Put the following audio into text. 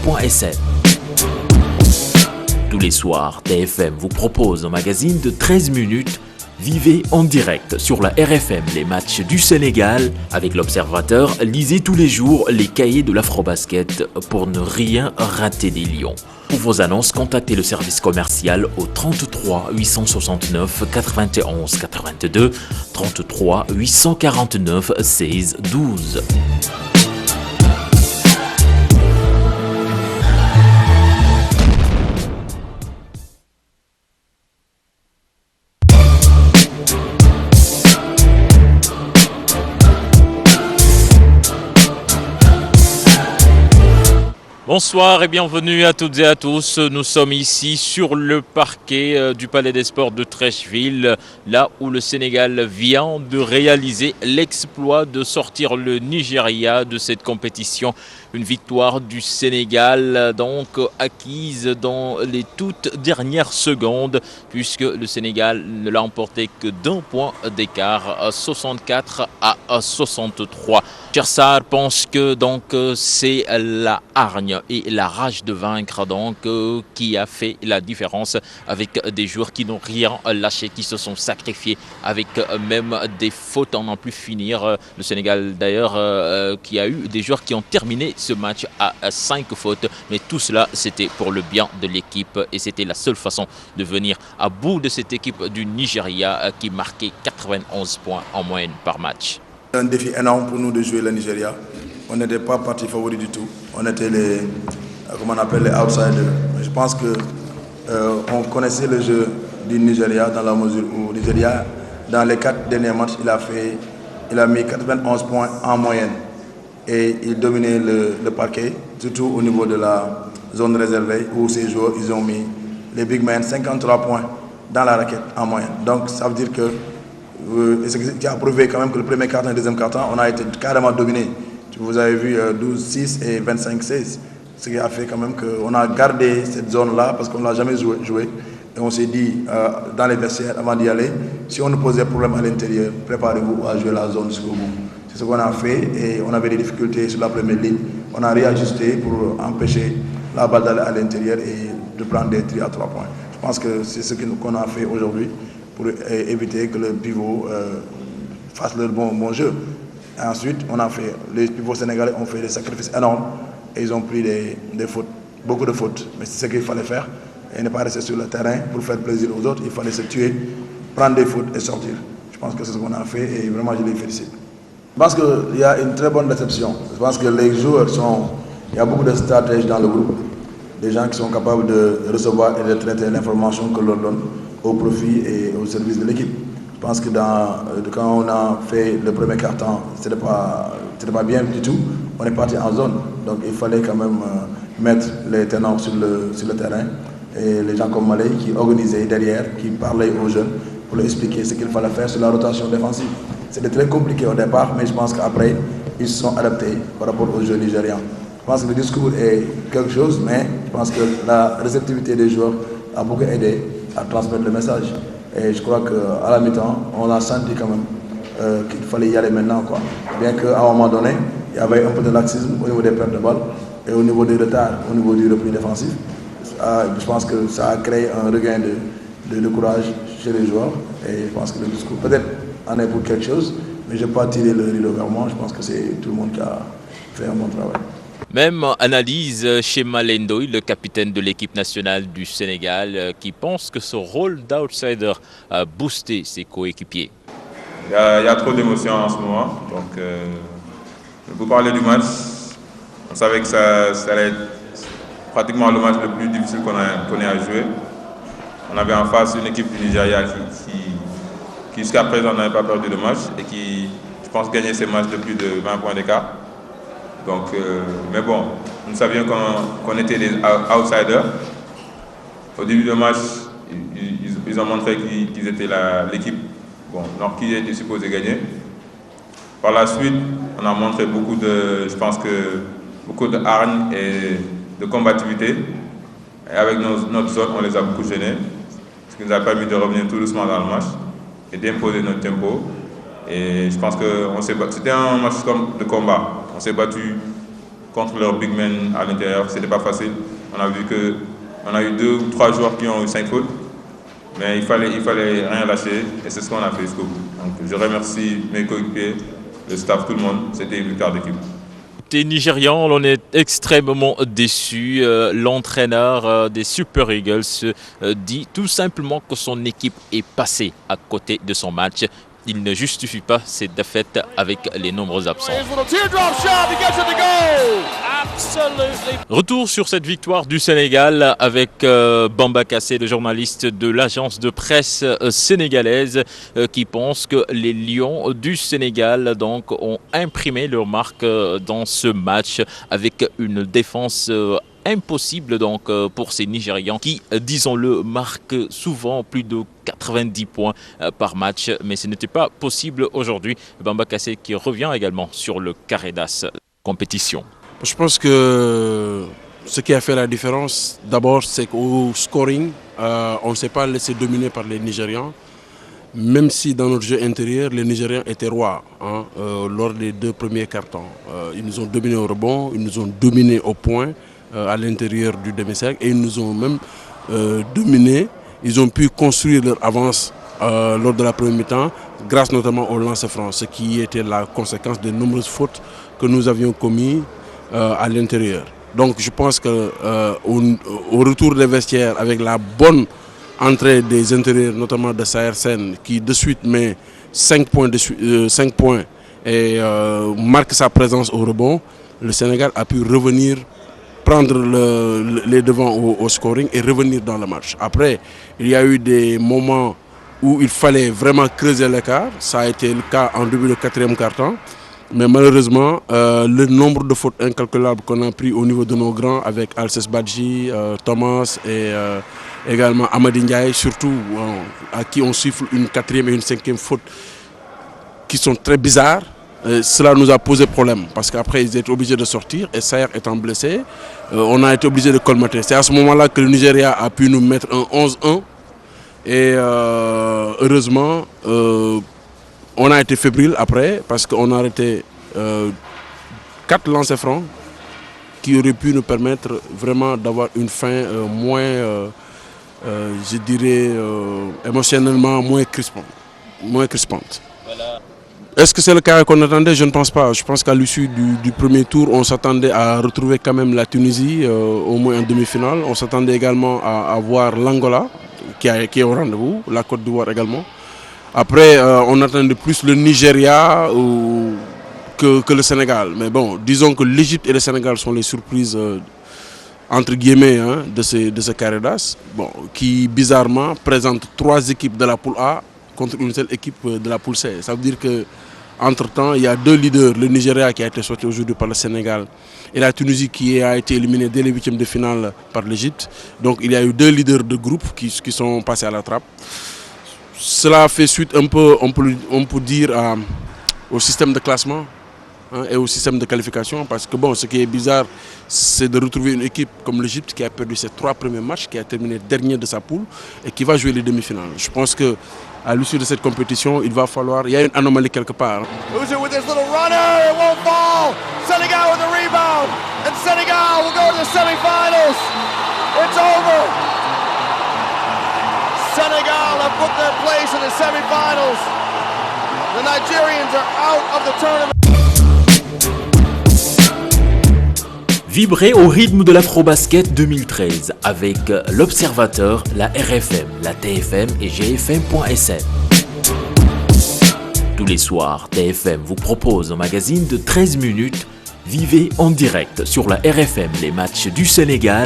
tfm.sn. Tous les soirs, TFM vous propose un magazine de 13 minutes. Vivez en direct sur la RFM les matchs du Sénégal. Avec l'Observateur, lisez tous les jours les cahiers de l'Afrobasket pour ne rien rater des Lions. Pour vos annonces, contactez le service commercial au 33 869 91 82 33 849 16 12. Bonsoir et bienvenue à toutes et à tous. Nous sommes ici sur le parquet du Palais des Sports de Treichville, là où le Sénégal vient de réaliser l'exploit de sortir le Nigeria de cette compétition. Une victoire du Sénégal donc acquise dans les toutes dernières secondes, puisque le Sénégal ne l'a emporté que d'un point d'écart, 64 à 63. Chersar pense que donc c'est la hargne et la rage de vaincre donc qui a fait la différence, avec des joueurs qui n'ont rien lâché, qui se sont sacrifiés avec même des fautes à n'en plus finir. Le Sénégal d'ailleurs qui a eu des joueurs qui ont terminé ce match à 5 fautes, mais tout cela c'était pour le bien de l'équipe et c'était la seule façon de venir à bout de cette équipe du Nigeria qui marquait 91 points en moyenne par match. Un défi énorme pour nous de jouer le Nigeria. On n'était pas parti favori du tout. On était les outsiders. Je pense que on connaissait le jeu du Nigeria dans la mesure où le Nigeria, dans les 4 derniers matchs, il a mis 91 points en moyenne. Et il dominait le parquet, surtout au niveau de la zone réservée où ces joueurs, ils ont mis les big men 53 points dans la raquette en moyenne. Donc ça veut dire que ce qui a prouvé quand même que le premier quart-temps et le deuxième quart-temps, on a été carrément dominé. Vous avez vu 12-6 et 25-16. Ce qui a fait quand même qu'on a gardé cette zone-là parce qu'on ne l'a jamais joué. Et on s'est dit dans les vestiaires avant d'y aller, si on nous posait problème à l'intérieur, préparez-vous à jouer la zone jusqu'au bout. C'est ce qu'on a fait et on avait des difficultés sur la première ligne. On a réajusté pour empêcher la balle d'aller à l'intérieur et de prendre des tirs à 3 points. Je pense que c'est ce qu'on a fait aujourd'hui pour éviter que le pivot fasse leur bon jeu. Et ensuite, les pivots sénégalais ont fait des sacrifices énormes et ils ont pris des fautes, beaucoup de fautes. Mais c'est ce qu'il fallait faire et ne pas rester sur le terrain pour faire plaisir aux autres. Il fallait se tuer, prendre des fautes et sortir. Je pense que c'est ce qu'on a fait et vraiment je les félicite. Je pense qu'il y a une très bonne réception. Je pense que les joueurs il y a beaucoup de stratèges dans le groupe, des gens qui sont capables de recevoir et de traiter l'information que l'on donne au profit et au service de l'équipe. Je pense que quand on a fait le premier quart-temps, ce n'était pas bien du tout. On est parti en zone. Donc il fallait quand même mettre les tenants sur le terrain. Et les gens comme Malé qui organisaient derrière, qui parlaient aux jeunes pour leur expliquer ce qu'il fallait faire sur la rotation défensive. C'était très compliqué au départ, mais je pense qu'après, ils se sont adaptés par rapport aux jeux nigérians. Je pense que le discours est quelque chose, mais je pense que la réceptivité des joueurs a beaucoup aidé à transmettre le message. Et je crois qu'à la mi-temps, on a senti quand même qu'il fallait y aller maintenant, quoi. Bien qu'à un moment donné, il y avait un peu de laxisme au niveau des pertes de balles et au niveau des retards, au niveau du repli défensif. Je pense que ça a créé un regain de courage chez les joueurs. Et je pense que le discours peut-être en est pour quelque chose, mais je n'ai pas tiré le rideau vers moi. Je pense que c'est tout le monde qui a fait un bon travail. Même analyse chez Malendoy, le capitaine de l'équipe nationale du Sénégal, qui pense que ce rôle d'outsider a boosté ses coéquipiers. Il y a trop d'émotions en ce moment. Donc, pour parler du match, on savait que ça allait être pratiquement le match le plus difficile qu'on ait à jouer. On avait en face une équipe du Nigeria qui jusqu'à présent n'avait pas perdu de match et qui, je pense, gagnait ces matchs de plus de 20 points d'écart. Donc, mais bon, nous savions qu'on était des outsiders. Au début du match, ils ont montré qu'ils étaient l'équipe qui était supposée gagner. Par la suite, on a montré beaucoup de hargne et de combativité. Et avec notre zone, on les a beaucoup gênés, ce qui nous a permis de revenir tout doucement dans le match et d'imposer notre tempo. Et je pense que c'était un match de combat. On s'est battu contre leurs big men à l'intérieur. C'était pas facile. On a vu qu'on a eu 2 ou 3 joueurs qui ont eu 5 fautes. Mais il fallait rien lâcher et c'est ce qu'on a fait jusqu'au bout. Donc je remercie mes coéquipiers, le staff, tout le monde. C'était une victoire d'équipe. Côté nigérian, on est extrêmement déçu. L'entraîneur des Super Eagles dit tout simplement que son équipe est passée à côté de son match. Il ne justifie pas cette défaite avec les nombreux absents. Retour sur cette victoire du Sénégal avec Bamba Kassé, le journaliste de l'agence de presse sénégalaise, qui pense que les Lions du Sénégal donc, ont imprimé leur marque dans ce match avec une défense impossible donc pour ces Nigérians qui, disons-le, marquent souvent plus de 90 points par match, mais ce n'était pas possible aujourd'hui. Bamba Kassé qui revient également sur le carré d'as compétition. Je pense que ce qui a fait la différence, d'abord, c'est qu'au scoring, on ne s'est pas laissé dominer par les Nigérians, même si dans notre jeu intérieur, les Nigérians étaient rois lors des 2 premiers cartons. Ils nous ont dominés au rebond, ils nous ont dominés au point à l'intérieur du demi-cercle et ils nous ont même dominés. Ils ont pu construire leur avance lors de la première mi-temps, grâce notamment au lancer-franc, ce qui était la conséquence de nombreuses fautes que nous avions commises à l'intérieur. Donc je pense qu'au retour des vestiaires, avec la bonne entrée des intérieurs, notamment de Saher Sen, qui de suite met 5 points et marque sa présence au rebond, le Sénégal a pu revenir prendre les devants au scoring et revenir dans le match. Après, il y a eu des moments où il fallait vraiment creuser l'écart. Ça a été le cas en début de 4e quart-temps. Mais malheureusement, le nombre de fautes incalculables qu'on a pris au niveau de nos grands avec Alces Badji, Thomas et également Amadi Ndiaye, surtout à qui on siffle une 4e et une 5e faute qui sont très bizarres. Cela nous a posé problème parce qu'après ils étaient obligés de sortir et Saher étant blessé, on a été obligé de colmater. C'est à ce moment-là que le Nigeria a pu nous mettre un 11-1 et heureusement on a été fébrile après parce qu'on a arrêté 4 lancers francs qui auraient pu nous permettre vraiment d'avoir une fin moins, je dirais, émotionnellement moins crispante. Voilà. Est-ce que c'est le cas qu'on attendait? Je ne pense pas. Je pense qu'à l'issue du premier tour, on s'attendait à retrouver quand même la Tunisie, au moins en demi-finale. On s'attendait également à voir l'Angola, qui est au rendez-vous, la Côte d'Ivoire également. Après, on attendait plus le Nigeria que le Sénégal. Mais bon, disons que l'Égypte et le Sénégal sont les surprises, entre guillemets, de ce carré d'as, qui bizarrement présente 3 équipes de la poule A contre une seule équipe de la poule C. Ça veut dire que entre-temps, il y a 2 leaders, le Nigeria qui a été sorti aujourd'hui par le Sénégal et la Tunisie qui a été éliminée dès les 8e de finale par l'Égypte. Donc il y a eu 2 leaders de groupe qui sont passés à la trappe. Cela fait suite un peu, on peut dire, au système de classement et au système de qualification. Parce que bon, ce qui est bizarre, c'est de retrouver une équipe comme l'Égypte qui a perdu ses 3 premiers matchs, qui a terminé dernier de sa poule et qui va jouer les demi-finales. Je pense que à l'issue de cette compétition, il va falloir, il y a une anomalie quelque part. Uzu with his little runner, it won't fall. Senegal with the rebound, and Senegal will go to the semifinals. It's over. Senegal have booked their place in the semifinals. The Nigerians are out of the tournament. Vibrez au rythme de l'Afrobasket 2013 avec l'Observateur, la RFM, la TFM et GFM.sn. Tous les soirs, TFM vous propose un magazine de 13 minutes. Vivez en direct sur la RFM les matchs du Sénégal